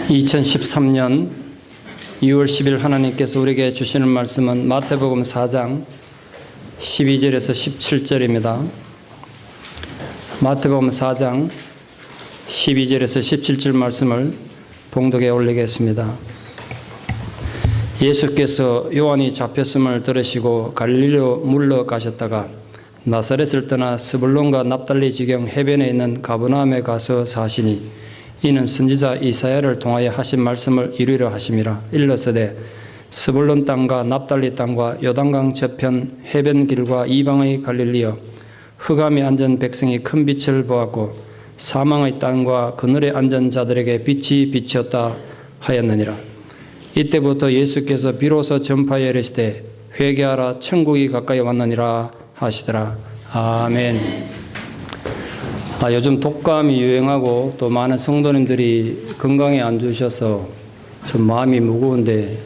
2013년 2월 10일 하나님께서 우리에게 주시는 말씀은 마태복음 4장 12절에서 17절입니다. 마태복음 4장 12절에서 17절 말씀을 봉독에 올리겠습니다. 예수께서 요한이 잡혔음을 들으시고 갈릴리로 물러가셨다가 나사렛을 떠나 스불론과 납달리 지경 해변에 있는 가버나움에 가서 사시니 이는 선지자 이사야를 통하여 하신 말씀을 이루려 하심이라. 일러서되 스불론 땅과 납달리 땅과 요단강 저편 해변길과 이방의 갈릴리여, 흑암에 앉은 백성이 큰 빛을 보았고 사망의 땅과 그늘에 앉은 자들에게 빛이 비쳤다 하였느니라. 이때부터 예수께서 비로소 전파하여 이르시되 회개하라, 천국이 가까이 왔느니라 하시더라. 아멘. 요즘 독감이 유행하고 또 많은 성도님들이 건강에 안 좋으셔서 좀 마음이 무거운데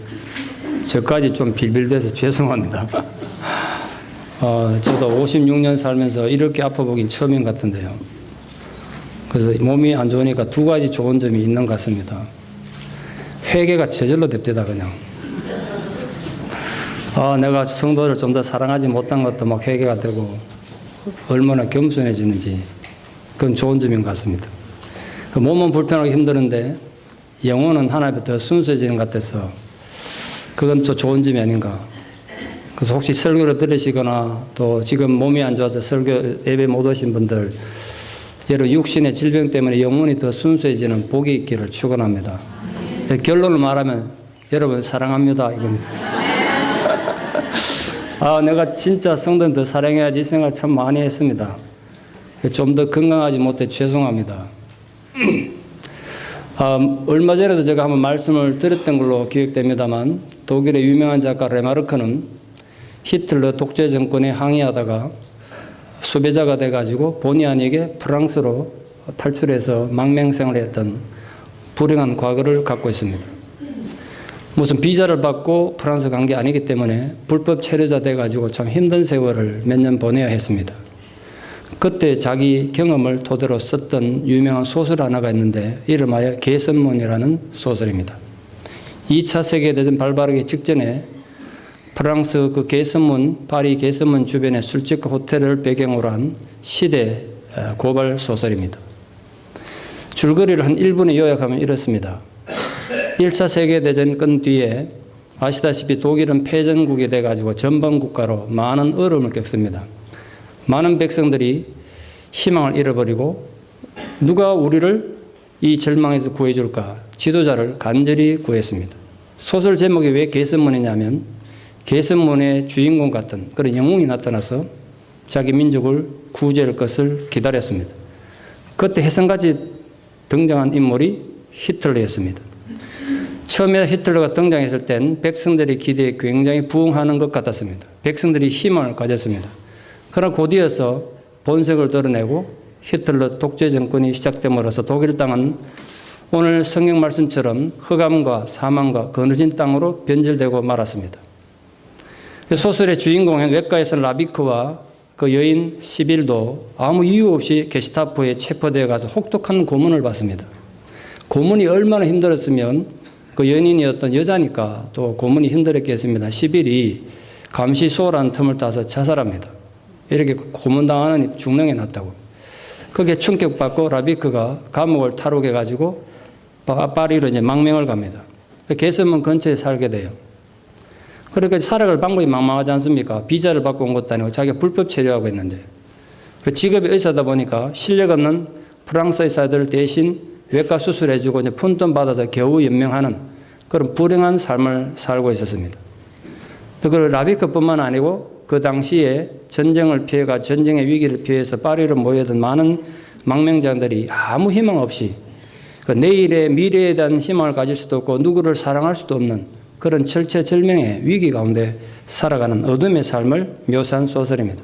저까지 좀 빌빌대서 죄송합니다. 저도 56년 살면서 이렇게 아파보긴 처음인 것 같은데요. 그래서 몸이 안 좋으니까 두 가지 좋은 점이 있는 것 같습니다. 회개가 저절로 됩니다, 그냥. 내가 성도를 좀 더 사랑하지 못한 것도 막 회개가 되고 얼마나 겸손해지는지 그건 좋은 점인 것 같습니다. 몸은 불편하고 힘드는데 영혼은 하나님께 더 순수해지는 것 같아서 그건 또 좋은 점이 아닌가. 그래서 혹시 설교를 들으시거나 또 지금 몸이 안 좋아서 설교 예배 못 오신 분들, 여러분 육신의 질병 때문에 영혼이 더 순수해지는 복이 있기를 축원합니다. 결론을 말하면 여러분 사랑합니다 이겁니다. 내가 진짜 성도님 더 사랑해야지 이 생각을 참 많이 했습니다. 좀 더 건강하지 못해 죄송합니다. 얼마 전에도 제가 한번 말씀을 드렸던 걸로 기억됩니다만, 독일의 유명한 작가 레마르크는 히틀러 독재 정권에 항의하다가 수배자가 돼가지고 본의 아니게 프랑스로 탈출해서 망명생활을 했던 불행한 과거를 갖고 있습니다. 무슨 비자를 받고 프랑스 간 게 아니기 때문에 불법 체류자 돼가지고 참 힘든 세월을 몇 년 보내야 했습니다. 그때 자기 경험을 토대로 썼던 유명한 소설 하나가 있는데 이름하여 개선문이라는 소설입니다. 2차 세계대전 발발하기 직전에 프랑스 그 개선문, 파리 개선문 주변의 술집 호텔을 배경으로 한 시대 고발 소설입니다. 줄거리를 한 1분에 요약하면 이렇습니다. 1차 세계대전 끝 뒤에 아시다시피 독일은 패전국이 돼가지고 전범국가로 많은 어려움을 겪습니다. 많은 백성들이 희망을 잃어버리고 누가 우리를 이 절망에서 구해줄까? 지도자를 간절히 구했습니다. 소설 제목이 왜 개선문이냐면 개선문의 주인공 같은 그런 영웅이 나타나서 자기 민족을 구제할 것을 기다렸습니다. 그때 해성같이 등장한 인물이 히틀러였습니다. 처음에 히틀러가 등장했을 땐 백성들의 기대에 굉장히 부응하는 것 같았습니다. 백성들이 희망을 가졌습니다. 그러나 그 뒤에서 본색을 드러내고 히틀러 독재 정권이 시작됨으로써 독일 땅은 오늘 성경 말씀처럼 흑암과 사망과 거느진 땅으로 변질되고 말았습니다. 소설의 주인공인 외과에서 라비크와 그 여인 시빌도 아무 이유 없이 게시타포에 체포되어 가서 혹독한 고문을 받습니다. 고문이 얼마나 힘들었으면 그 연인이었던 여자니까 또 고문이 힘들었겠습니다. 시빌이 감시소라는 틈을 타서 자살합니다. 이렇게 고문당하는 중령이 났다고. 거기에 충격받고 라비크가 감옥을 탈옥해가지고 파리로 이제 망명을 갑니다. 개선문 근처에 살게 돼요. 그러니까 살아갈 방법이 막막하지 않습니까? 비자를 받고 온 것도 아니고 자기가 불법 체류하고 있는데. 직업이 의사다 보니까 실력 없는 프랑스 의사들 대신 외과 수술해주고 이제 푼돈 받아서 겨우 연명하는 그런 불행한 삶을 살고 있었습니다. 그 라비크뿐만 아니고 그 당시에 전쟁을 피해가 전쟁의 위기를 피해서 파리로 모여든 많은 망명자들이 아무 희망 없이 내일의 미래에 대한 희망을 가질 수도 없고 누구를 사랑할 수도 없는 그런 절체절명의 위기 가운데 살아가는 어둠의 삶을 묘사한 소설입니다.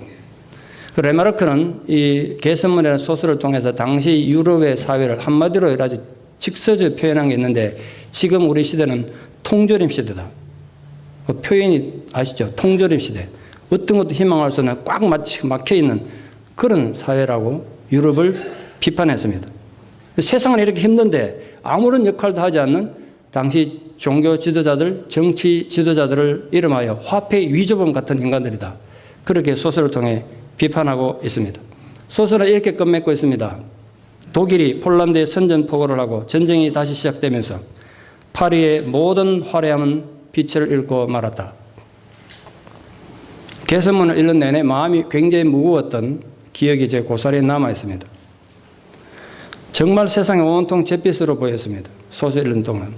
레마르크는 이 개선문이라는 소설을 통해서 당시 유럽의 사회를 한마디로 아주 직설적으로 표현한 게 있는데, 지금 우리 시대는 통조림 시대다. 그 표현이 아시죠? 통조림 시대. 어떤 것도 희망할 수 없는 꽉 막혀있는 그런 사회라고 유럽을 비판했습니다. 세상은 이렇게 힘든데 아무런 역할도 하지 않는 당시 종교 지도자들, 정치 지도자들을 이름하여 화폐 위조범 같은 인간들이다. 그렇게 소설을 통해 비판하고 있습니다. 소설은 이렇게 끝맺고 있습니다. 독일이 폴란드에 선전포고를 하고 전쟁이 다시 시작되면서 파리의 모든 화려함은 빛을 잃고 말았다. 개선문을 읽는 내내 마음이 굉장히 무거웠던 기억이 제 고스란히 남아 있습니다. 정말 세상이 온통 잿빛으로 보였습니다. 소설 읽는 동안.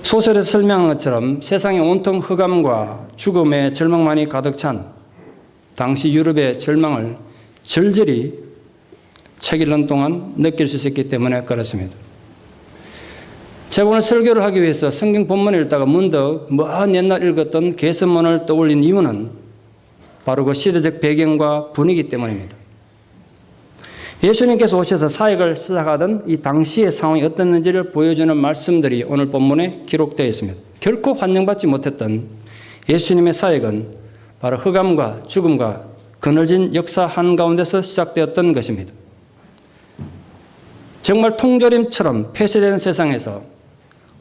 소설에서 설명한 것처럼 세상이 온통 흑암과 죽음의 절망만이 가득 찬 당시 유럽의 절망을 절절히 책 읽는 동안 느낄 수 있었기 때문에 그렇습니다. 제가 오늘 설교를 하기 위해서 성경 본문을 읽다가 문득 먼 옛날 읽었던 개선문을 떠올린 이유는 바로 그 시대적 배경과 분위기 때문입니다. 예수님께서 오셔서 사역을 시작하던 이 당시의 상황이 어땠는지를 보여주는 말씀들이 오늘 본문에 기록되어 있습니다. 결코 환영받지 못했던 예수님의 사역은 바로 흑암과 죽음과 그늘진 역사 한가운데서 시작되었던 것입니다. 정말 통조림처럼 폐쇄된 세상에서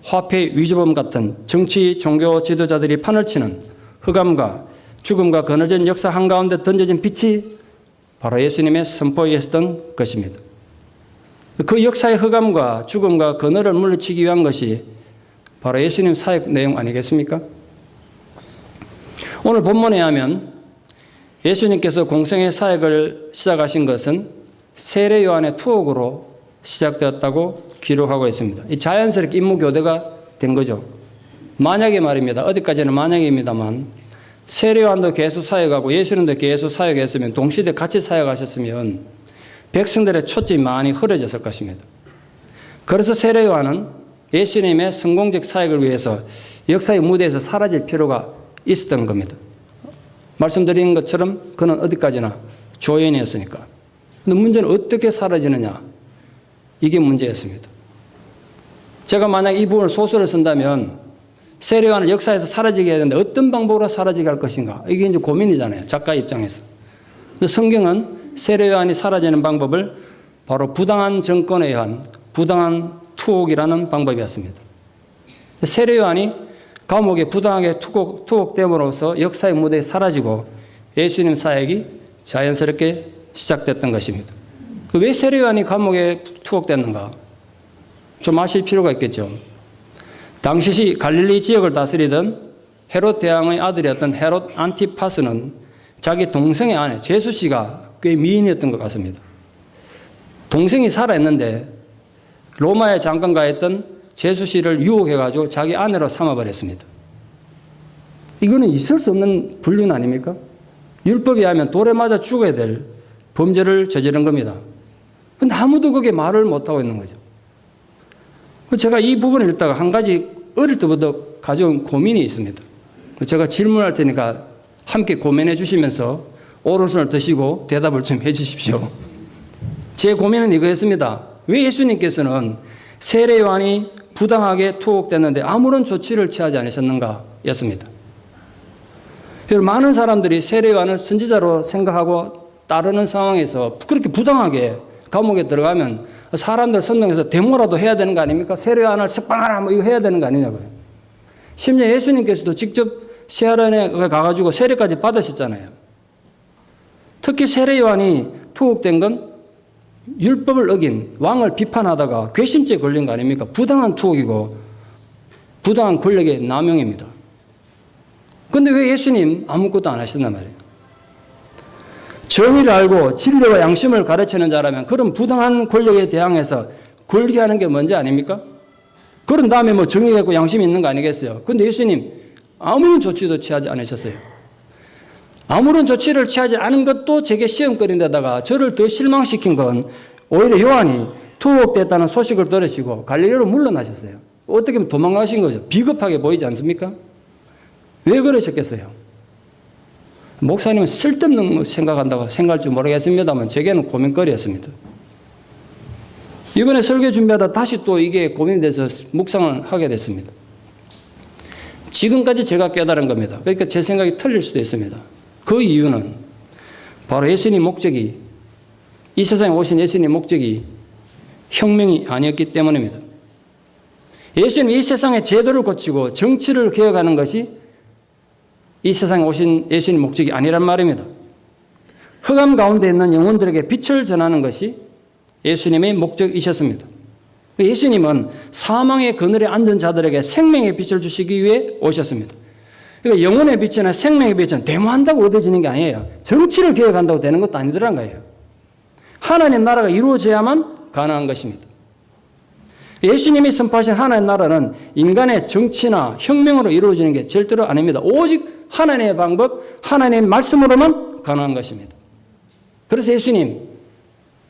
화폐 위조범 같은 정치 종교 지도자들이 판을 치는 흑암과 죽음과 그늘진 역사 한가운데 던져진 빛이 바로 예수님의 선포였던 것입니다. 그 역사의 흑암과 죽음과 그늘을 물리치기 위한 것이 바로 예수님 사역 내용 아니겠습니까? 오늘 본문에 하면 예수님께서 공생의 사역을 시작하신 것은 세례 요한의 투옥으로 시작되었다고 기록하고 있습니다. 이 자연스럽게 임무 교대가 된 거죠. 만약에 말입니다. 어디까지는 만약입니다만 세례 요한도 계속 사역하고 예수님도 계속 사역했으면 동시대 같이 사역하셨으면 백성들의 초점이 많이 흐려졌을 것입니다. 그래서 세례 요한은 예수님의 성공적 사역을 위해서 역사의 무대에서 사라질 필요가 있었던 겁니다. 말씀드린 것처럼 그는 어디까지나 조연이었으니까. 그런데 문제는 어떻게 사라지느냐. 이게 문제였습니다. 제가 만약 이 부분을 소설을 쓴다면 세례 요한을 역사에서 사라지게 해야 되는데 어떤 방법으로 사라지게 할 것인가. 이게 이제 고민이잖아요. 작가 입장에서. 성경은 세례 요한이 사라지는 방법을 바로 부당한 정권에 의한 부당한 투옥이라는 방법이었습니다. 세례 요한이 감옥에 부당하게 투옥됨으로써 역사의 무대에 사라지고 예수님 사역이 자연스럽게 시작됐던 것입니다. 왜 세례 요한이 감옥에 투옥됐는가? 좀 아실 필요가 있겠죠. 당시 갈릴리 지역을 다스리던 헤롯 대왕의 아들이었던 헤롯 안티파스는 자기 동생의 아내 제수 씨가 꽤 미인이었던 것 같습니다. 동생이 살아있는데 로마에 잠깐 가 있던 제수 씨를 유혹해가지고 자기 아내로 삼아버렸습니다. 이거는 있을 수 없는 불륜 아닙니까? 율법에 하면 돌에 맞아 죽어야 될 범죄를 저지른 겁니다. 근데 아무도 그게 말을 못하고 있는 거죠. 제가 이 부분을 읽다가 한 가지 어릴 때부터 가져온 고민이 있습니다. 제가 질문할 테니까 함께 고민해 주시면서 오른손을 드시고 대답을 좀 해 주십시오. 제 고민은 이거였습니다. 왜 예수님께서는 세례 요한이 부당하게 투옥됐는데 아무런 조치를 취하지 않으셨는가 였습니다. 많은 사람들이 세례 요한을 선지자로 생각하고 따르는 상황에서 그렇게 부당하게 감옥에 들어가면 사람들 선동해서 데모라도 해야 되는 거 아닙니까? 세례 요한을 석방하라 뭐 이거 해야 되는 거 아니냐고요. 심지어 예수님께서도 직접 세례원에 가가지고 세례까지 받으셨잖아요. 특히 세례 요한이 투옥된 건 율법을 어긴 왕을 비판하다가 괘씸죄에 걸린 거 아닙니까? 부당한 투옥이고 부당한 권력의 남용입니다. 그런데 왜 예수님 아무것도 안 하셨단 말이에요? 정의를 알고 진리와 양심을 가르치는 자라면 그런 부당한 권력에 대항해서 걸게 게 문제 아닙니까? 그런 다음에 뭐 정의가 있고 양심이 있는 거 아니겠어요? 그런데 예수님 아무런 조치도 취하지 않으셨어요. 아무런 조치를 취하지 않은 것도 제게 시험거리인데다가 저를 더 실망시킨 건 오히려 요한이 투옥됐다는 소식을 들으시고 갈릴리로 물러나셨어요. 어떻게 보면 도망가신 거죠. 비겁하게 보이지 않습니까? 왜 그러셨겠어요? 목사님은 쓸데없는 생각한다고 생각할 줄 모르겠습니다만 제게는 고민거리였습니다. 이번에 설교 준비하다 다시 또 이게 고민이 돼서 묵상을 하게 됐습니다. 지금까지 제가 깨달은 겁니다. 그러니까 제 생각이 틀릴 수도 있습니다. 그 이유는 바로 예수님 목적이 이 세상에 오신 예수님 목적이 혁명이 아니었기 때문입니다. 예수님이 이 세상의 제도를 고치고 정치를 개혁하는 것이 이 세상에 오신 예수님의 목적이 아니란 말입니다. 흑암 가운데 있는 영혼들에게 빛을 전하는 것이 예수님의 목적이셨습니다. 예수님은 사망의 그늘에 앉은 자들에게 생명의 빛을 주시기 위해 오셨습니다. 그러니까 영혼의 빛이나 생명의 빛은 데모한다고 얻어지는 게 아니에요. 정치를 개혁한다고 되는 것도 아니더란 거예요. 하나님 나라가 이루어져야만 가능한 것입니다. 예수님이 선포하신 하나님 나라는 인간의 정치나 혁명으로 이루어지는 게 절대로 아닙니다. 오직 하나님의 방법, 하나님의 말씀으로만 가능한 것입니다. 그래서 예수님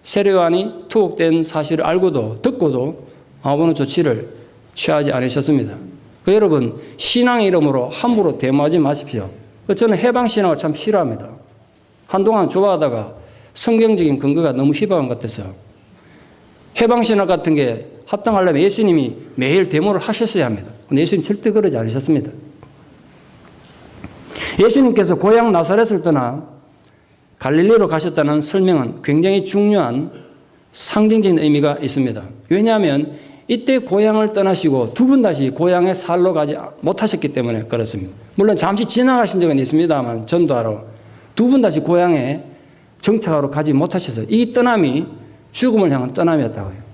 세례요한이 투옥된 사실을 알고도 듣고도 아무런 조치를 취하지 않으셨습니다. 여러분 신앙의 이름으로 함부로 데모하지 마십시오. 저는 해방신앙을 참 싫어합니다. 한동안 좋아하다가 성경적인 근거가 너무 희박한 것 같아서 해방신앙 같은 게 합당하려면 예수님이 매일 데모를 하셨어야 합니다. 근데 예수님 절대 그러지 않으셨습니다. 예수님께서 고향 나사렛을 떠나 갈릴리로 가셨다는 설명은 굉장히 중요한 상징적인 의미가 있습니다. 왜냐하면 이때 고향을 떠나시고 두 번 다시 고향에 살러 가지 못하셨기 때문에 그렇습니다. 물론 잠시 지나가신 적은 있습니다만 전도하러 두 번 다시 고향에 정착하러 가지 못하셔서 이 떠남이 죽음을 향한 떠남이었다고요.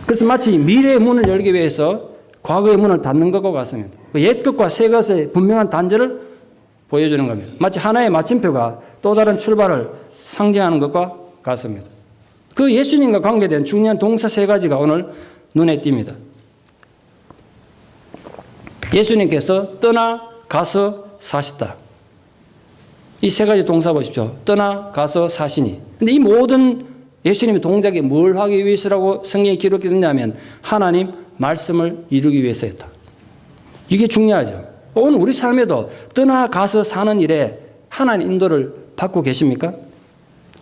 그래서 마치 미래의 문을 열기 위해서 과거의 문을 닫는 것과 같습니다. 옛 것과 새 것의 분명한 단절을 보여주는 겁니다. 마치 하나의 마침표가 또 다른 출발을 상징하는 것과 같습니다. 그 예수님과 관계된 중요한 동사 세 가지가 오늘 눈에 띕니다. 예수님께서 떠나가서 사셨다. 이 세 가지 동사 보십시오. 떠나가서 사시니. 근데 이 모든 예수님의 동작이 뭘 하기 위해서라고 성경에 기록되었냐면 하나님 말씀을 이루기 위해서였다. 이게 중요하죠. 오늘 우리 삶에도 떠나가서 사는 일에 하나님 인도를 받고 계십니까?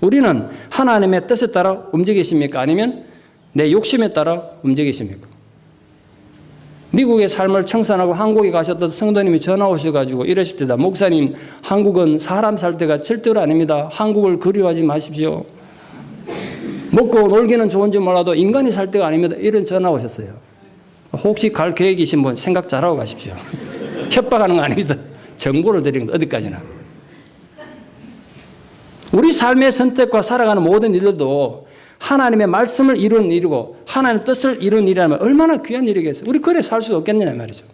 우리는 하나님의 뜻에 따라 움직이십니까? 아니면 내 욕심에 따라 움직이십니까? 미국의 삶을 청산하고 한국에 가셨던 성도님이 전화 오셔가지고 이러실 때다. 목사님, 한국은 사람 살 때가 절대로 아닙니다. 한국을 그리워하지 마십시오. 먹고 놀기는 좋은지 몰라도 인간이 살 때가 아닙니다. 이런 전화 오셨어요. 혹시 갈 계획이신 분 생각 잘하고 가십시오. 협박하는 거 아닙니다. 정보를 드리는 것 어디까지나. 우리 삶의 선택과 살아가는 모든 일들도 하나님의 말씀을 이루는 일이고 하나님의 뜻을 이루는 일이라면 얼마나 귀한 일이겠어요. 우리 그래 살 수 없겠느냐 말이죠.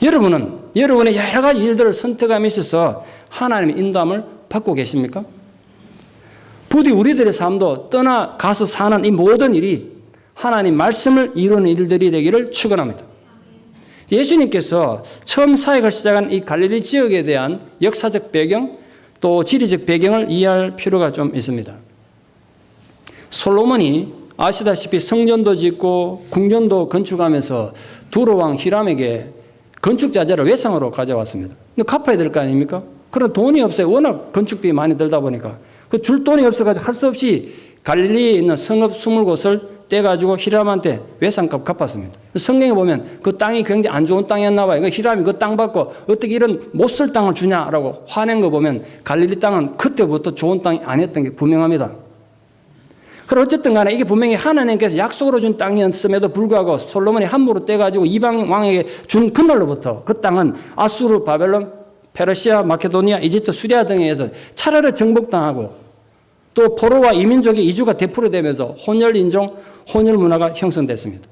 여러분은 여러분의 여러 가지 일들을 선택함에 있어서 하나님의 인도함을 받고 계십니까? 부디 우리들의 삶도 떠나가서 사는 이 모든 일이 하나님 말씀을 이루는 일들이 되기를 축원합니다. 예수님께서 처음 사역을 시작한 이 갈릴리 지역에 대한 역사적 배경 또 지리적 배경을 이해할 필요가 좀 있습니다. 솔로몬이 아시다시피 성전도 짓고 궁전도 건축하면서 두로왕 히람에게 건축 자재를 외상으로 가져왔습니다. 근데 갚아야 될 거 아닙니까? 그런 돈이 없어요. 워낙 건축비 많이 들다 보니까. 그 줄 돈이 없어가지고 할 수 없이 갈릴리에 있는 성읍 20곳을 떼가지고 히람한테 외상값 갚았습니다. 성경에 보면 그 땅이 굉장히 안 좋은 땅이었나 봐요. 히람이 그 땅 받고 어떻게 이런 못 쓸 땅을 주냐라고 화낸 거 보면 갈릴리 땅은 그때부터 좋은 땅이 아니었던 게 분명합니다. 그럼 어쨌든 간에 이게 분명히 하나님께서 약속으로 준 땅이었음에도 불구하고 솔로몬이 함부로 떼가지고 이방 왕에게 준 그날로부터 그 땅은 아수르, 바벨론, 페르시아, 마케도니아, 이집트, 수리아 등에 의해서 차라리 정복당하고 또 포로와 이민족의 이주가 되풀이되면서 혼혈 인종, 혼혈 문화가 형성됐습니다.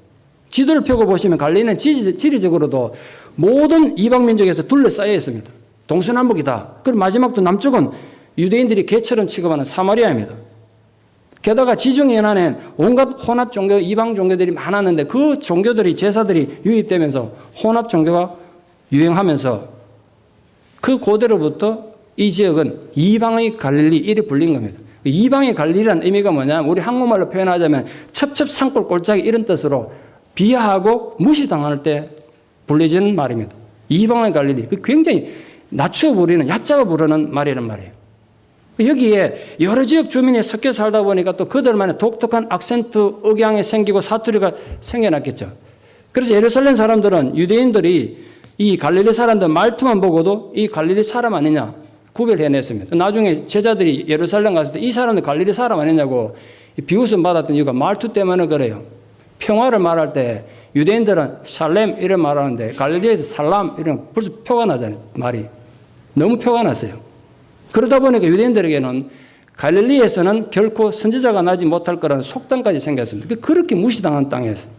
지도를 펴고 보시면 갈릴리는 지리적으로도 모든 이방 민족에서 둘러싸여 있습니다. 동서남북이다. 그리고 마지막도 남쪽은 유대인들이 개처럼 취급하는 사마리아입니다. 게다가 지중 연안엔 온갖 혼합 종교, 이방 종교들이 많았는데 그 종교들이 제사들이 유입되면서 혼합 종교가 유행하면서 그 고대로부터 이 지역은 이방의 갈릴리 이리 불린 겁니다. 이방의 갈릴리라는 의미가 뭐냐면 우리 한국말로 표현하자면 첩첩산골 꼴짝이 이런 뜻으로 비하하고 무시당할 때 불리지는 말입니다. 이방의 갈릴리. 굉장히 낮추어 부르는, 얕잡아 부르는 말이란 말이에요. 여기에 여러 지역 주민이 섞여 살다 보니까 또 그들만의 독특한 악센트, 억양이 생기고 사투리가 생겨났겠죠. 그래서 예루살렘 사람들은 유대인들이 이 갈릴리 사람들 말투만 보고도 이 갈릴리 사람 아니냐 구별해냈습니다. 나중에 제자들이 예루살렘 갔을 때 이 사람들 갈릴리 사람 아니냐고 비웃음 받았던 이유가 말투 때문에 그래요. 평화를 말할 때 유대인들은 샬렘 이런 말하는데 갈릴리에서 살람 이런 벌써 표가 나잖아요. 말이 너무 표가 났어요. 그러다 보니까 유대인들에게는 갈릴리에서는 결코 선지자가 나지 못할 거라는 속담까지 생겼습니다. 그렇게 무시당한 땅이었어요.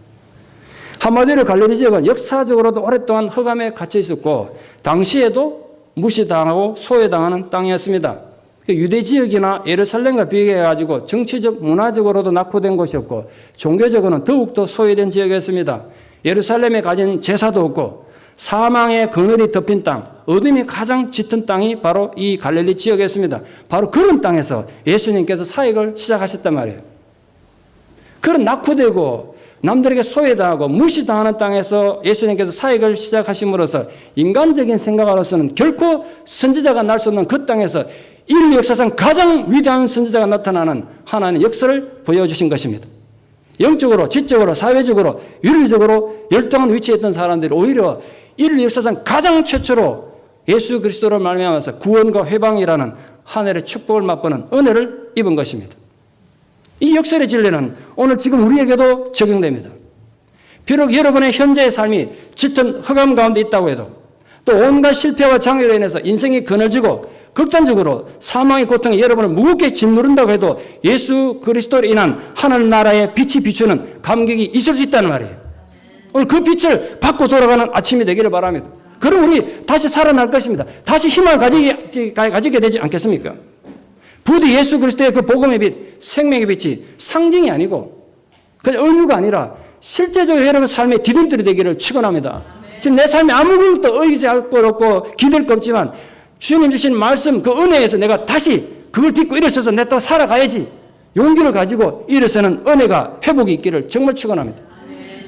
한마디로 갈릴리 지역은 역사적으로도 오랫동안 흑암에 갇혀 있었고 당시에도 무시당하고 소외당하는 땅이었습니다. 유대 지역이나 예루살렘과 비교해가지고 정치적, 문화적으로도 낙후된 곳이었고 종교적으로는 더욱더 소외된 지역이었습니다. 예루살렘에 가진 제사도 없고 사망의 그늘이 덮인 땅, 어둠이 가장 짙은 땅이 바로 이 갈릴리 지역이었습니다. 바로 그런 땅에서 예수님께서 사역을 시작하셨단 말이에요. 그런 낙후되고 남들에게 소외당하고 무시당하는 땅에서 예수님께서 사역을 시작하심으로써 인간적인 생각으로서는 결코 선지자가 날 수 없는 그 땅에서 인류 역사상 가장 위대한 선지자가 나타나는 하나님의 역사를 보여주신 것입니다. 영적으로, 지적으로, 사회적으로, 윤리적으로 열등한 위치에 있던 사람들이 오히려 인류 역사상 가장 최초로 예수 그리스도로 말미암아서 구원과 회방이라는 하늘의 축복을 맛보는 은혜를 입은 것입니다. 이 역설의 진리는 오늘 지금 우리에게도 적용됩니다. 비록 여러분의 현재의 삶이 짙은 흑암 가운데 있다고 해도 또 온갖 실패와 장애로 인해서 인생이 그늘지고 극단적으로 사망의 고통이 여러분을 무겁게 짓누른다고 해도 예수 그리스도로 인한 하늘나라의 빛이 비추는 감격이 있을 수 있다는 말이에요. 오늘 그 빛을 받고 돌아가는 아침이 되기를 바랍니다. 그럼 우리 다시 살아날 것입니다. 다시 힘을 가지게 되지 않겠습니까? 부디 예수 그리스도의 그 복음의 빛, 생명의 빛이 상징이 아니고 그냥 의무가 아니라 실제적으로 여러분 삶의 디딤돌이 되기를 축원합니다. 지금 내 삶에 아무것도 의지할 것 없고 기댈 것 없지만 주님 주신 말씀 그 은혜에서 내가 다시 그걸 딛고 일어서서 내가 또 살아가야지 용기를 가지고 일어서는 은혜가 회복이 있기를 정말 축원합니다.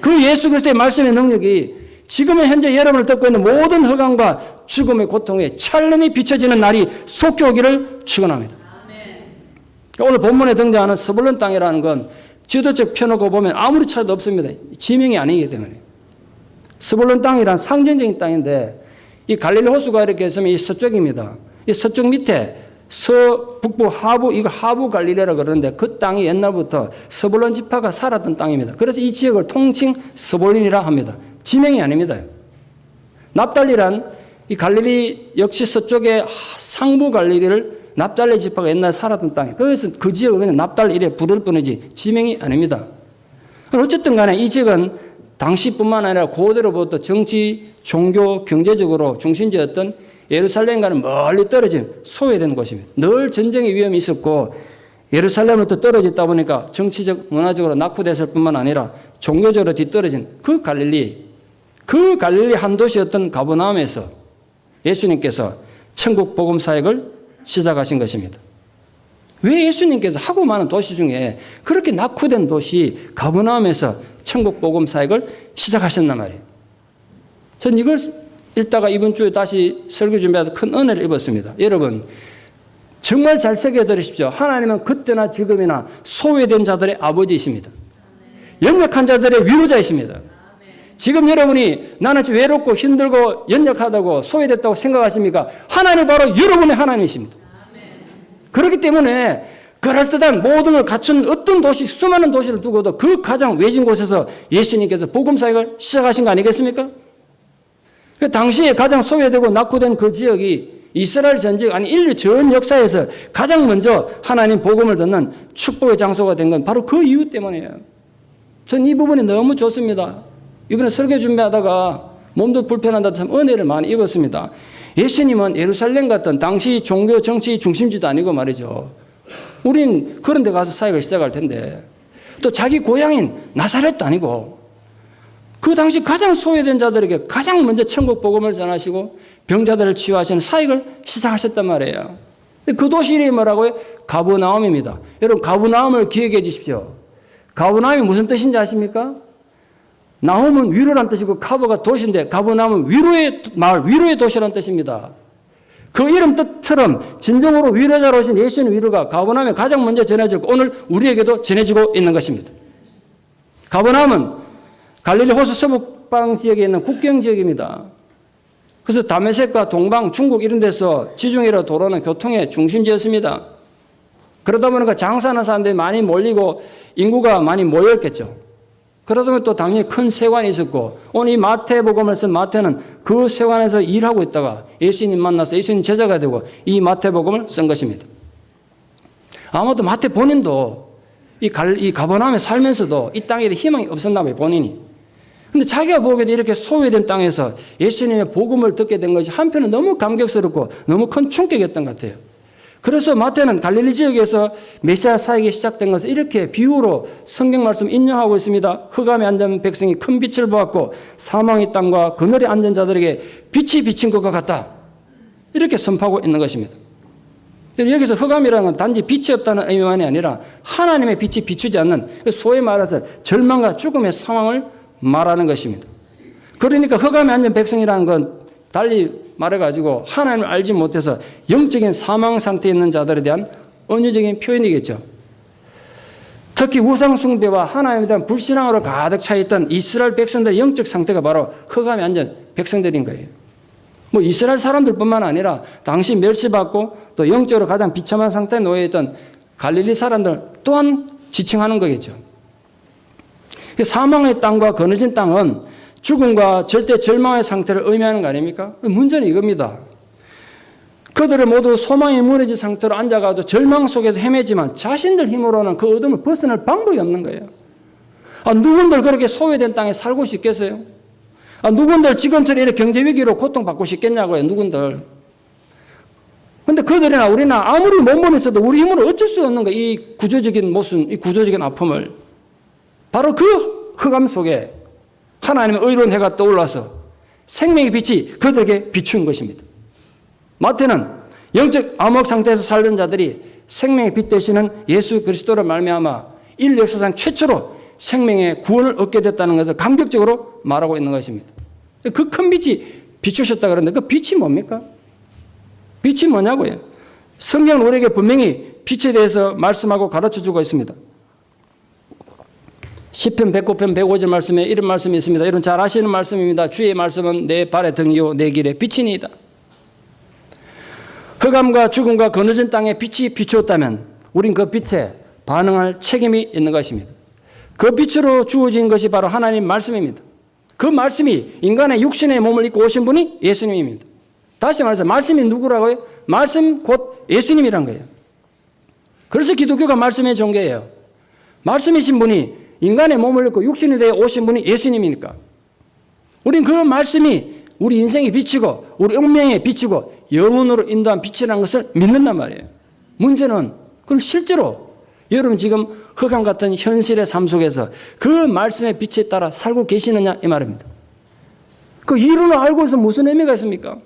그 예수 그리스도의 말씀의 능력이 지금의 현재 여러분을 덮고 있는 모든 흑암과 죽음의 고통에 찬란히 비춰지는 날이 속히 오기를 축원합니다. 오늘 본문에 등장하는 스불론 땅이라는 건 지도적 편하고 보면 아무리 차도 없습니다. 지명이 아니기 때문에. 스불론 땅이란 상징적인 땅인데 이 갈릴리 호수가 이렇게 있으면 이 서쪽입니다. 이 서쪽 밑에 북부, 하부, 이거 하부 갈릴리라고 그러는데 그 땅이 옛날부터 스불론 지파가 살았던 땅입니다. 그래서 이 지역을 통칭 스불론이라 합니다. 지명이 아닙니다. 납달리란 이 갈릴리 역시 서쪽의 상부 갈릴리를 납달리 지파가 옛날에 살았던 땅이에요. 그래서 그 지역을 그냥 납달리 이래 부를 뿐이지 지명이 아닙니다. 어쨌든 간에 이 지역은 당시뿐만 아니라 고대로부터 정치, 종교, 경제적으로 중심지였던 예루살렘과는 멀리 떨어진 소외된 곳입니다. 늘 전쟁의 위험이 있었고 예루살렘부터 떨어졌다 보니까 정치적, 문화적으로 낙후됐을 뿐만 아니라 종교적으로 뒤떨어진 그 갈릴리 한 도시였던 가버나움에서 예수님께서 천국 복음 사역을 시작하신 것입니다. 왜 예수님께서 하고 많은 도시 중에 그렇게 낙후된 도시 가버나움에서 천국 복음 사역을 시작하셨단 말이에요. 전 이걸 읽다가 이번 주에 다시 설교 준비하다 큰 은혜를 입었습니다. 여러분 정말 잘 새겨 들으십시오. 하나님은 그때나 지금이나 소외된 자들의 아버지이십니다. 연약한 자들의 위로자이십니다. 지금 여러분이 나는 좀 외롭고 힘들고 연약하다고 소외됐다고 생각하십니까? 하나님 바로 여러분의 하나님이십니다. 그렇기 때문에 그럴듯한 모든 걸 갖춘 어떤 도시, 수많은 도시를 두고도 그 가장 외진 곳에서 예수님께서 복음 사역을 시작하신 거 아니겠습니까? 그 당시에 가장 소외되고 낙후된 그 지역이 이스라엘 전 지역, 아니 인류 전 역사에서 가장 먼저 하나님 복음을 듣는 축복의 장소가 된 건 바로 그 이유 때문이에요. 전 이 부분이 너무 좋습니다. 이번에 설교 준비하다가 몸도 불편한다 참 은혜를 많이 입었습니다. 예수님은 예루살렘 같은 당시 종교 정치 중심지도 아니고 말이죠. 우린 그런 데 가서 사역을 시작할 텐데 또 자기 고향인 나사렛도 아니고 그 당시 가장 소외된 자들에게 가장 먼저 천국 복음을 전하시고 병자들을 치유하시는 사역을 시작하셨단 말이에요. 그 도시 이름이 뭐라고요? 가버나움입니다. 여러분 가버나움을 기억해 주십시오. 가버나움이 무슨 뜻인지 아십니까? 나움은 위로란 뜻이고 카버가 도시인데 가버나움은 위로의 마을, 위로의 도시라는 뜻입니다. 그 이름 뜻처럼 진정으로 위로자로 오신 예수님의 위로가 가버나움에 가장 먼저 전해지고 오늘 우리에게도 전해지고 있는 것입니다. 가버나움은 갈릴리 호수 서북방 지역에 있는 국경 지역입니다. 그래서 다메섹과 동방, 중국 이런 데서 지중해로 돌아오는 교통의 중심지였습니다. 그러다 보니까 장사하는 사람들이 많이 몰리고 인구가 많이 모였겠죠. 그러다 보면 또 당연히 큰 세관이 있었고, 오늘 이 마태복음을 쓴 마태는 그 세관에서 일하고 있다가 예수님 만나서 예수님 제자가 되고 이 마태복음을 쓴 것입니다. 아마도 마태 본인도 이 가버나움에 살면서도 이 땅에 희망이 없었나 봐요, 본인이. 근데 자기가 보기에도 이렇게 소외된 땅에서 예수님의 복음을 듣게 된 것이 한편은 너무 감격스럽고 너무 큰 충격이었던 것 같아요. 그래서 마태는 갈릴리 지역에서 메시아 사역이 시작된 것을 이렇게 비유로 성경 말씀 인용하고 있습니다. 흑암에 앉은 백성이 큰 빛을 보았고 사망의 땅과 그늘에 앉은 자들에게 빛이 비친 것과 같다. 이렇게 선포하고 있는 것입니다. 여기서 흑암이라는 건 단지 빛이 없다는 의미만이 아니라 하나님의 빛이 비추지 않는, 소위 말해서 절망과 죽음의 상황을 말하는 것입니다. 그러니까 흑암에 앉은 백성이라는 건 달리 말해가지고 하나님을 알지 못해서 영적인 사망 상태에 있는 자들에 대한 은유적인 표현이겠죠. 특히 우상숭배와 하나님에 대한 불신앙으로 가득 차있던 이스라엘 백성들의 영적 상태가 바로 흑암에 앉은 백성들인 거예요. 뭐 이스라엘 사람들뿐만 아니라 당시 멸시받고 또 영적으로 가장 비참한 상태에 놓여있던 갈릴리 사람들 또한 지칭하는 거겠죠. 사망의 땅과 거느진 땅은 죽음과 절대 절망의 상태를 의미하는 거 아닙니까? 문제는 이겁니다. 그들은 모두 소망이 무너진 상태로 앉아가지고 절망 속에서 헤매지만 자신들 힘으로는 그 어둠을 벗어날 방법이 없는 거예요. 누군들 그렇게 소외된 땅에 살고 싶겠어요? 누군들 지금처럼 이렇게 경제 위기로 고통받고 싶겠냐고요, 누군들. 근데 그들이나 우리나 아무리 못 무너져도 우리 힘으로 어쩔 수 없는 거예요. 이 구조적인 모순, 이 구조적인 아픔을. 바로 그 흑암 속에 하나님의 의로운 해가 떠올라서 생명의 빛이 그들에게 비춘 것입니다. 마태는 영적 암흑 상태에서 살던 자들이 생명의 빛 되시는 예수 그리스도로 말미암아 인류 역사상 최초로 생명의 구원을 얻게 됐다는 것을 감격적으로 말하고 있는 것입니다. 그 큰 빛이 비추셨다 그러는데 그 빛이 뭡니까? 빛이 뭐냐고요? 성경은 우리에게 분명히 빛에 대해서 말씀하고 가르쳐주고 있습니다. 시편 109편 105절 말씀에 이런 말씀이 있습니다. 이런 잘 아시는 말씀입니다. 주의 말씀은 내 발의 등이요 내 길의 빛이니이다. 흑암과 죽음과 거느진 땅에 빛이 비추었다면 우린 그 빛에 반응할 책임이 있는 것입니다. 그 빛으로 주어진 것이 바로 하나님 말씀입니다. 그 말씀이 인간의 육신의 몸을 입고 오신 분이 예수님입니다. 다시 말해서 말씀이 누구라고요? 말씀 곧 예수님이란 거예요. 그래서 기독교가 말씀의 종교예요. 말씀이신 분이 인간의 몸을 입고 육신이 되어 오신 분이 예수님이니까. 우린 그 말씀이 우리 인생에 비치고 우리 운명에 비치고 영혼으로 인도한 빛이라는 것을 믿는단 말이에요. 문제는 그럼 실제로 여러분 지금 흑암 같은 현실의 삶 속에서 그 말씀의 빛에 따라 살고 계시느냐 이 말입니다. 그 이론을 알고 있으면 무슨 의미가 있습니까?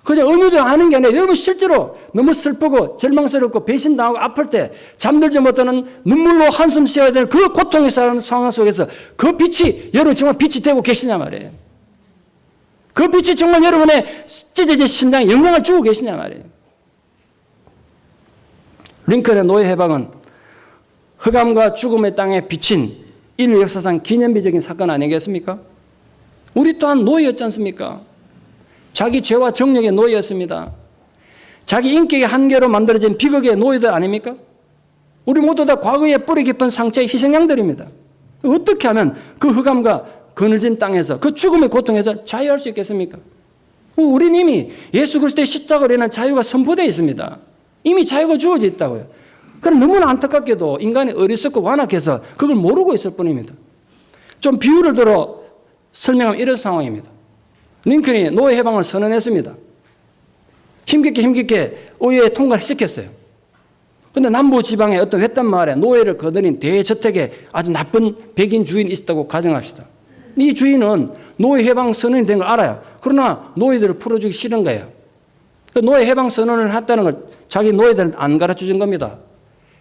그냥 의미도 아는 게 아니라 여러분 실제로 너무 슬프고 절망스럽고 배신당하고 아플 때 잠들지 못하는 눈물로 한숨 쉬어야 될 그 고통의 상황 속에서 그 빛이 여러분 정말 빛이 되고 계시냐 말이에요. 그 빛이 정말 여러분의 찢어진 심장에 영향을 주고 계시냐 말이에요. 링컨의 노예 해방은 흑암과 죽음의 땅에 비친 인류 역사상 기념비적인 사건 아니겠습니까? 우리 또한 노예였지 않습니까? 자기 죄와 정욕의 노예였습니다. 자기 인격의 한계로 만들어진 비극의 노예들 아닙니까? 우리 모두 다 과거의 뿌리 깊은 상처의 희생양들입니다. 어떻게 하면 그 흑암과 그늘진 땅에서 그 죽음의 고통에서 자유할 수 있겠습니까? 우리는 이미 예수 그리스도의 십자가로 인한 자유가 선포되어 있습니다. 이미 자유가 주어져 있다고요. 그럼 너무나 안타깝게도 인간이 어리석고 완악해서 그걸 모르고 있을 뿐입니다. 좀 비유를 들어 설명하면 이런 상황입니다. 링컨이 노예 해방을 선언했습니다. 힘겹게 의회에 통과를 시켰어요. 그런데 남부 지방의 어떤 외딴 마을에 노예를 거느린 대저택에 아주 나쁜 백인 주인이 있었다고 가정합시다. 이 주인은 노예 해방 선언이 된 걸 알아요. 그러나 노예들을 풀어주기 싫은 거예요. 노예 해방 선언을 했다는 걸 자기 노예들은 안 가르쳐 준 겁니다.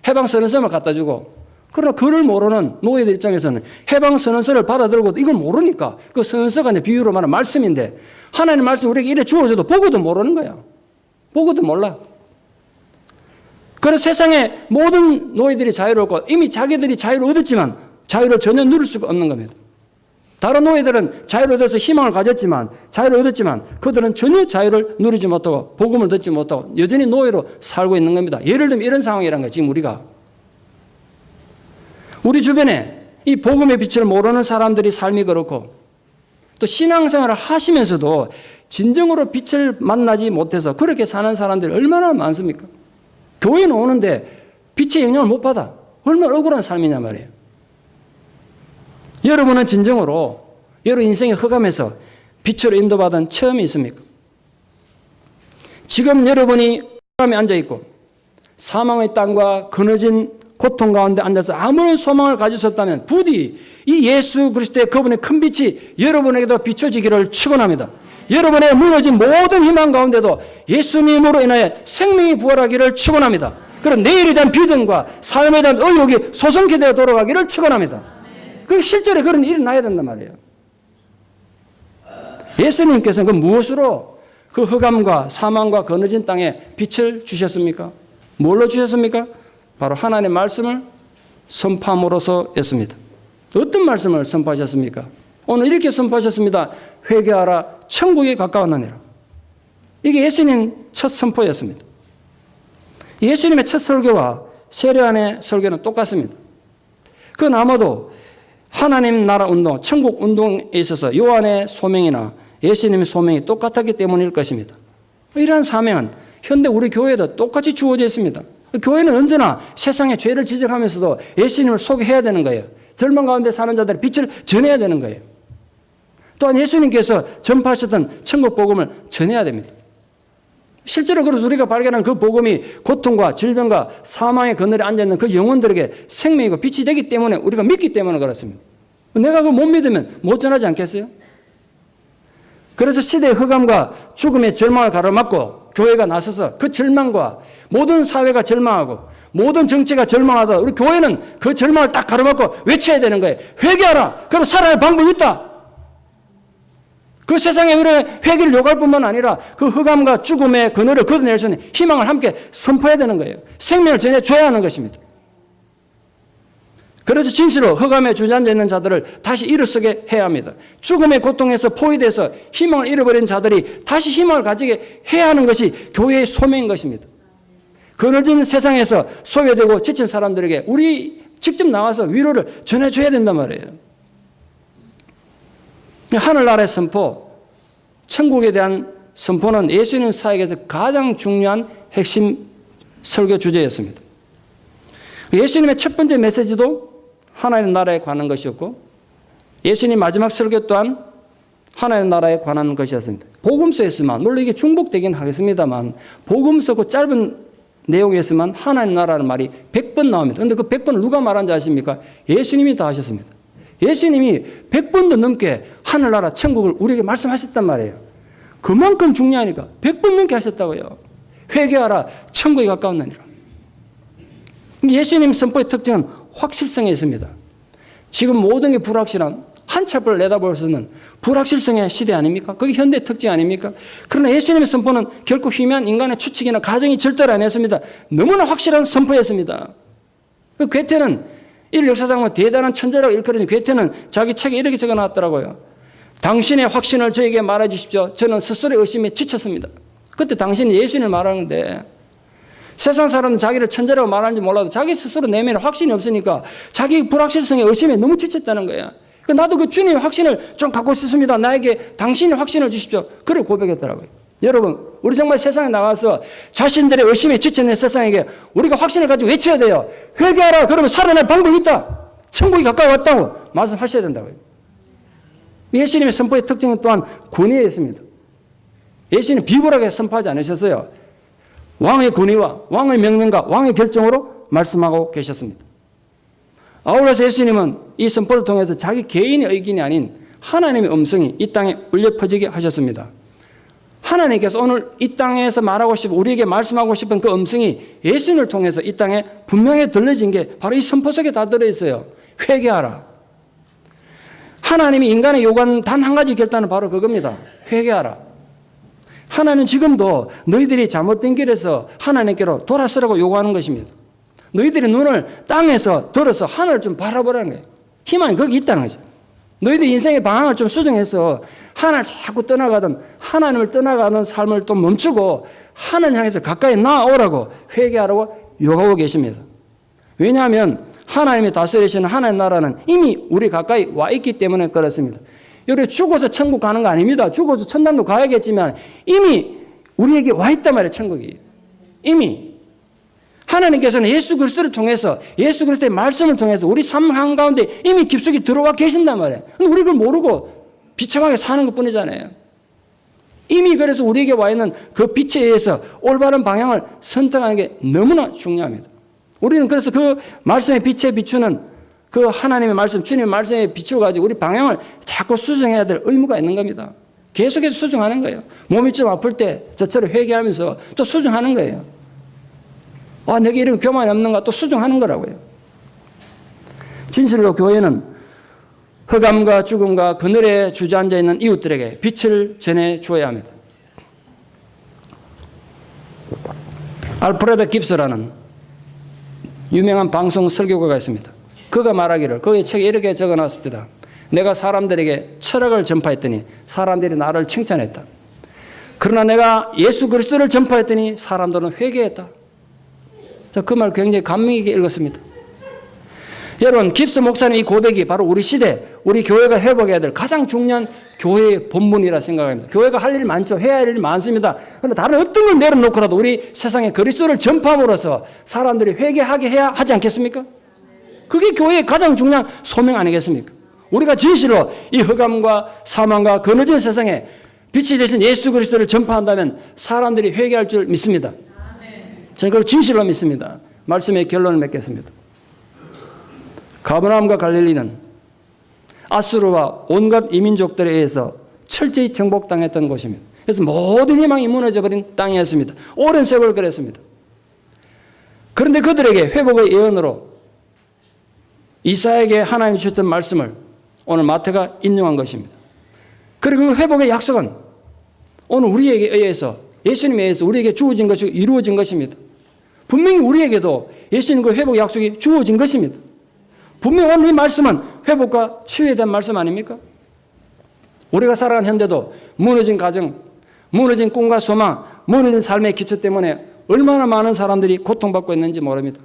해방 선언서만 갖다 주고, 그러나 그를 모르는 노예들 입장에서는 해방 선언서를 받아들고 이걸 모르니까 그 선언서가 이제 비유로 말하는 말씀인데 하나님 말씀 우리에게 이래 주어져도 보고도 모르는 거야. 보고도 몰라. 그래서 세상의 모든 노예들이 자유롭고 이미 자기들이 자유를 얻었지만 자유를 전혀 누릴 수가 없는 겁니다. 다른 노예들은 자유를 얻어서 희망을 가졌지만, 자유를 얻었지만 그들은 전혀 자유를 누리지 못하고 복음을 듣지 못하고 여전히 노예로 살고 있는 겁니다. 예를 들면 이런 상황이란 거예요. 지금 우리 주변에 이 복음의 빛을 모르는 사람들이 삶이 그렇고, 또 신앙생활을 하시면서도 진정으로 빛을 만나지 못해서 그렇게 사는 사람들이 얼마나 많습니까? 교회는 오는데 빛의 영향을 못 받아. 얼마나 억울한 삶이냐 말이에요. 여러분은 진정으로 여러분 인생의 흑암에서 빛으로 인도받은 체험이 있습니까? 지금 여러분이 흑암에 앉아있고 사망의 땅과 그늘진 고통 가운데 앉아서 아무런 소망을 가지셨다면 부디 이 예수 그리스도의 그분의 큰 빛이 여러분에게도 비춰지기를 축원합니다. 여러분의 무너진 모든 희망 가운데도 예수님으로 인하여 생명이 부활하기를 축원합니다. 그런 내일에 대한 비전과 삶에 대한 의욕이 소성케 되어 돌아가기를 축원합니다. 그 실제로 그런 일이 나야 된단 말이에요. 예수님께서는 그 무엇으로 그 흑암과 사망과 거느진 땅에 빛을 주셨습니까? 뭘로 주셨습니까? 바로 하나님의 말씀을 선포함으로써였습니다. 어떤 말씀을 선포하셨습니까? 오늘 이렇게 선포하셨습니다. 회개하라, 천국에 가까웠느니라. 이게 예수님 첫 선포였습니다. 예수님의 첫 설교와 세례안의 설교는 똑같습니다. 그건 아마도 하나님 나라 운동, 천국 운동에 있어서 요한의 소명이나 예수님의 소명이 똑같았기 때문일 것입니다. 이러한 사명은 현대 우리 교회에도 똑같이 주어져 있습니다. 교회는 언제나 세상의 죄를 지적하면서도 예수님을 소개해야 되는 거예요. 절망 가운데 사는 자들의 빛을 전해야 되는 거예요. 또한 예수님께서 전파하셨던 천국 복음을 전해야 됩니다. 실제로 그래서 우리가 발견한 그 복음이 고통과 질병과 사망의 그늘에 앉아있는 그 영혼들에게 생명이고 빛이 되기 때문에 우리가 믿기 때문에 그렇습니다. 내가 그걸 못 믿으면 못 전하지 않겠어요? 그래서 시대의 흑암과 죽음의 절망을 가로막고 교회가 나서서 그 절망과 모든 사회가 절망하고 모든 정치가 절망하다 우리 교회는 그 절망을 딱 가로막고 외쳐야 되는 거예요. 회개하라. 그럼 살아날 방법이 있다. 그 세상에 우리의 회개를 요구할 뿐만 아니라 그 흑암과 죽음의 그늘을 걷어낼 수 있는 희망을 함께 선포해야 되는 거예요. 생명을 전해줘야 하는 것입니다. 그래서 진실로 흑암에 주저앉아 있는 자들을 다시 일어서게 해야 합니다. 죽음의 고통에서 포위돼서 희망을 잃어버린 자들이 다시 희망을 가지게 해야 하는 것이 교회의 소명인 것입니다. 그늘진 세상에서 소외되고 지친 사람들에게 우리 직접 나와서 위로를 전해줘야 된단 말이에요. 하늘나라의 선포, 천국에 대한 선포는 예수님 사역에서 가장 중요한 핵심 설교 주제였습니다. 예수님의 첫 번째 메시지도 하나님 나라에 관한 것이었고 예수님 마지막 설교 또한 하나님 나라에 관한 것이었습니다. 복음서에서만, 물론 이게 중복되긴 하겠습니다만 복음서 그 짧은 내용에서만 하나님 나라는 말이 100번 나옵니다. 그런데 그 100번을 누가 말한지 아십니까? 예수님이 다 하셨습니다. 예수님이 100번도 넘게 하늘나라 천국을 우리에게 말씀하셨단 말이에요. 그만큼 중요하니까 100번 넘게 하셨다고요. 회개하라, 천국에 가까웠느니라. 예수님 선포의 특징은 확실성에 있습니다. 지금 모든 게 불확실한 한참을 내다볼 수 있는 불확실성의 시대 아닙니까? 그게 현대의 특징 아닙니까? 그러나 예수님의 선포는 결코 희미한 인간의 추측이나 가정이 절대로 아니었습니다. 너무나 확실한 선포였습니다. 그 괴테는 이 역사상은 대단한 천재라고 일컬어진 괴테는 자기 책에 이렇게 적어놨더라고요. 당신의 확신을 저에게 말해 주십시오. 저는 스스로의 의심에 지쳤습니다. 그때 당신이 예수님을 말하는데 세상 사람은 자기를 천재라고 말하는지 몰라도 자기 스스로 내면에 확신이 없으니까 자기 불확실성에 의심에 너무 지쳤다는 거예요. 나도 그 주님의 확신을 좀 갖고 싶습니다. 나에게 당신의 확신을 주십시오. 그래 고백했더라고요. 여러분, 우리 정말 세상에 나와서 자신들의 의심에 지쳐있는 세상에게 우리가 확신을 가지고 외쳐야 돼요. 회개하라. 그러면 살아날 방법이 있다. 천국이 가까이 왔다고 말씀하셔야 된다고요. 예수님의 선포의 특징은 또한 권위에 있습니다. 예수님은 비굴하게 선포하지 않으셨어요. 왕의 권위와 왕의 명령과 왕의 결정으로 말씀하고 계셨습니다. 아울러서 예수님은 이 선포를 통해서 자기 개인의 의견이 아닌 하나님의 음성이 이 땅에 울려 퍼지게 하셨습니다. 하나님께서 오늘 이 땅에서 말하고 싶은 우리에게 말씀하고 싶은 그 음성이 예수님을 통해서 이 땅에 분명히 들려진 게 바로 이 선포 속에 다 들어있어요. 회개하라. 하나님이 인간의 요구하는 단 한 가지 결단은 바로 그겁니다. 회개하라. 하나님은 지금도 너희들이 잘못된 길에서 하나님께로 돌아서라고 요구하는 것입니다. 너희들이 눈을 땅에서 들어서 하늘을 좀 바라보라는 거예요. 희망이 거기 있다는 거죠. 너희들 인생의 방향을 좀 수정해서 하나님을 자꾸 떠나가던 하나님을 떠나가는 삶을 좀 멈추고 하나님 향해서 가까이 나아오라고 회개하라고 요구하고 계십니다. 왜냐하면 하나님이 다스리시는 하나님 나라는 이미 우리 가까이 와 있기 때문에 그렇습니다. 여러분 죽어서 천국 가는 거 아닙니다. 죽어서 천당도 가야겠지만 이미 우리에게 와 있단 말이에요. 천국이. 이미. 하나님께서는 예수 그리스도를 통해서 예수 그리스도의 말씀을 통해서 우리 삶 한가운데 이미 깊숙이 들어와 계신단 말이에요. 근데 우리 그걸 모르고 비참하게 사는 것뿐이잖아요. 이미 그래서 우리에게 와 있는 그 빛에 의해서 올바른 방향을 선택하는 게 너무나 중요합니다. 우리는 그래서 그 말씀의 빛에 비추는 그 하나님의 말씀, 주님의 말씀에 비추어가지고 우리 방향을 자꾸 수정해야 될 의무가 있는 겁니다. 계속해서 수정하는 거예요. 몸이 좀 아플 때 저처럼 회개하면서 또 수정하는 거예요. 아, 내게 이런 교만이 없는가 또 수정하는 거라고요. 진실로 교회는 흑암과 죽음과 그늘에 주저앉아 있는 이웃들에게 빛을 전해 주어야 합니다. 알프레드 깁스라는 유명한 방송 설교가가 있습니다. 그가 말하기를 그의 책에 이렇게 적어놨습니다. 내가 사람들에게 철학을 전파했더니 사람들이 나를 칭찬했다. 그러나 내가 예수 그리스도를 전파했더니 사람들은 회개했다. 그 말 굉장히 감명 있게 읽었습니다. 여러분, 깁스 목사님 이 고백이 바로 우리 시대, 우리 교회가 회복해야 될 가장 중요한 교회의 본분이라 생각합니다. 교회가 할 일 많죠. 해야 할 일 많습니다. 그런데 다른 어떤 걸 내려놓고라도 우리 세상에 그리스도를 전파함으로써 사람들이 회개하게 해야 하지 않겠습니까? 그게 교회의 가장 중요한 소명 아니겠습니까? 우리가 진실로 이 흑암과 사망과 그늘진 세상에 빛이 되신 예수 그리스도를 전파한다면 사람들이 회개할 줄 믿습니다. 저는 그걸 진실로 믿습니다. 말씀의 결론을 맺겠습니다. 가버나움과 갈릴리는 아수르와 온갖 이민족들에 의해서 철저히 정복당했던 곳입니다. 그래서 모든 희망이 무너져버린 땅이었습니다. 오랜 세월 그랬습니다. 그런데 그들에게 회복의 예언으로 이사야에게 하나님이 주셨던 말씀을 오늘 마태가 인용한 것입니다. 그리고 그 회복의 약속은 오늘 우리에게 의해서 예수님에 의해서 우리에게 주어진 것이고 이루어진 것입니다. 분명히 우리에게도 예수님 그 회복 약속이 주어진 것입니다. 분명히 오늘 이 말씀은 회복과 치유에 대한 말씀 아닙니까? 우리가 살아가는 현대도 무너진 가정, 무너진 꿈과 소망, 무너진 삶의 기초 때문에 얼마나 많은 사람들이 고통받고 있는지 모릅니다.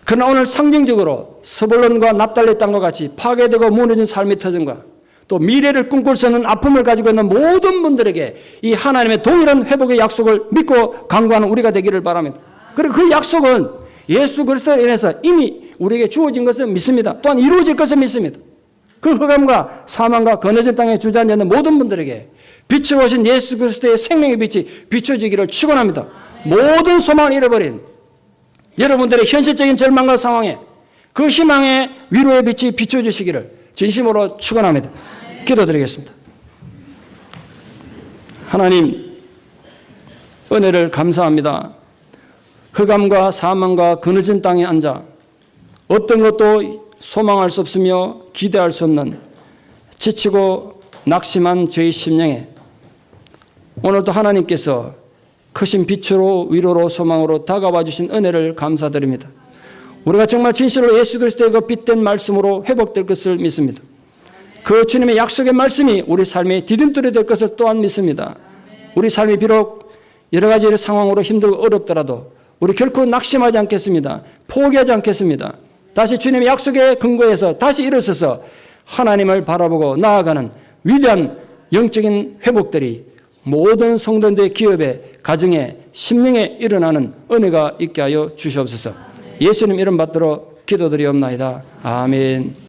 그러나 오늘 상징적으로 스불론과 납달리 땅과 같이 파괴되고 무너진 삶의 터전과 또 미래를 꿈꿀 수 없는 아픔을 가지고 있는 모든 분들에게 이 하나님의 동일한 회복의 약속을 믿고 강구하는 우리가 되기를 바랍니다. 그리고 그 약속은 예수 그리스도로 인해서 이미 우리에게 주어진 것을 믿습니다. 또한 이루어질 것을 믿습니다. 그 흑암과 사망과 거느진 땅에 주저앉아 있는 모든 분들에게 비추어오신 예수 그리스도의 생명의 빛이 비춰지기를 축원합니다. 모든 소망을 잃어버린 여러분들의 현실적인 절망과 상황에 그 희망의 위로의 빛이 비춰주시기를 진심으로 축원합니다. 기도드리겠습니다. 하나님, 은혜를 감사합니다. 흑암과 사망과 그늘진 땅에 앉아 어떤 것도 소망할 수 없으며 기대할 수 없는 지치고 낙심한 저희 심령에 오늘도 하나님께서 크신 빛으로 위로로 소망으로 다가와 주신 은혜를 감사드립니다. 우리가 정말 진실로 예수 그리스도의 그 빛된 말씀으로 회복될 것을 믿습니다. 그 주님의 약속의 말씀이 우리 삶의 디딤돌이 될 것을 또한 믿습니다. 우리 삶이 비록 여러 가지 상황으로 힘들고 어렵더라도 우리 결코 낙심하지 않겠습니다. 포기하지 않겠습니다. 다시 주님의 약속에 근거해서 다시 일어서서 하나님을 바라보고 나아가는 위대한 영적인 회복들이 모든 성도들의 기업에, 가정에, 심령에 일어나는 은혜가 있게 하여 주시옵소서. 예수님 이름 받들어 기도드리옵나이다. 아멘.